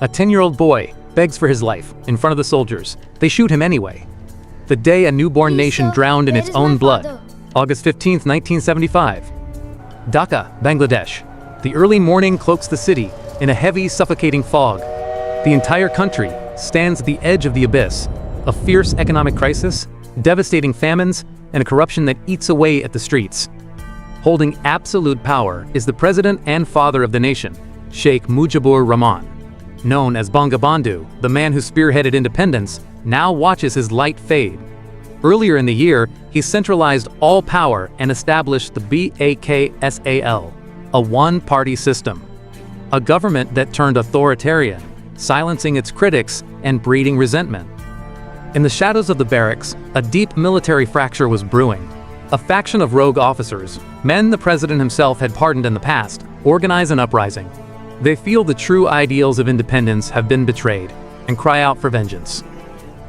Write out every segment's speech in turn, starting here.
A 10-year-old boy begs for his life in front of the soldiers. They shoot him anyway. The day a newborn nation drowned in its own blood. August 15, 1975. Dhaka, Bangladesh. The early morning cloaks the city in a heavy, suffocating fog. The entire country stands at the edge of the abyss. A fierce economic crisis, devastating famines, and a corruption that eats away at the streets. Holding absolute power is the president and father of the nation, Sheikh Mujibur Rahman. Known as Bangabandhu, the man who spearheaded independence, now watches his light fade. Earlier in the year, he centralized all power and established the BAKSAL, a one-party system. A government that turned authoritarian, silencing its critics and breeding resentment. In the shadows of the barracks, a deep military fracture was brewing. A faction of rogue officers, men the president himself had pardoned in the past, organize an uprising. They feel the true ideals of independence have been betrayed and cry out for vengeance.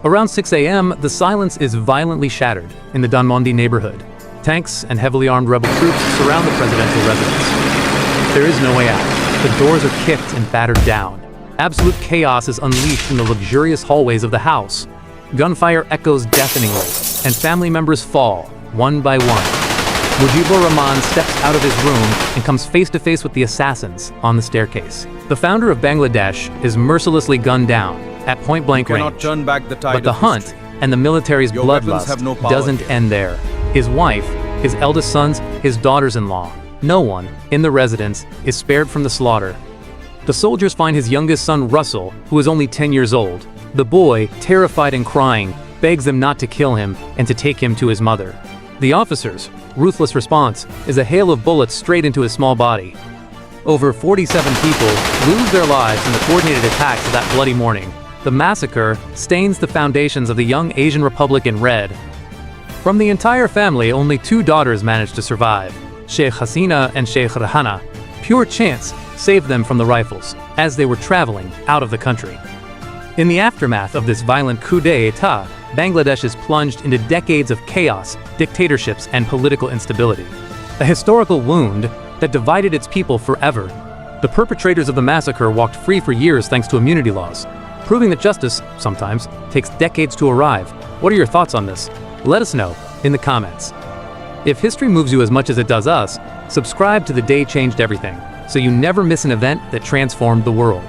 Around 6 a.m., the silence is violently shattered in the Dhanmondi neighborhood. Tanks and heavily armed rebel troops surround the presidential residence. There is no way out. The doors are kicked and battered down. Absolute chaos is unleashed in the luxurious hallways of the house. Gunfire echoes deafeningly, and family members fall, one by one. Mujibur Rahman steps out of his room and comes face to face with the assassins on the staircase. The founder of Bangladesh is mercilessly gunned down at point-blank range. Turn back the tide but the hunt and the military's bloodlust doesn't end there. His wife, his eldest sons, his daughters-in-law, no one in the residence is spared from the slaughter. The soldiers find his youngest son Russell, who is only 10 years old. The boy, terrified and crying, begs them not to kill him and to take him to his mother. The officers' ruthless response is a hail of bullets straight into his small body. Over 47 people lose their lives in the coordinated attacks of that bloody morning. The massacre stains the foundations of the young Asian republic in red. From the entire family, only 2 daughters managed to survive, Sheikh Hasina and Sheikh Rahana. Pure chance saved them from the rifles as they were traveling out of the country. In the aftermath of this violent coup d'etat, Bangladesh is plunged into decades of chaos, dictatorships, and political instability. A historical wound that divided its people forever. The perpetrators of the massacre walked free for years thanks to immunity laws, proving that justice, sometimes, takes decades to arrive. What are your thoughts on this? Let us know in the comments. If history moves you as much as it does us, subscribe to The Day Changed Everything, so you never miss an event that transformed the world.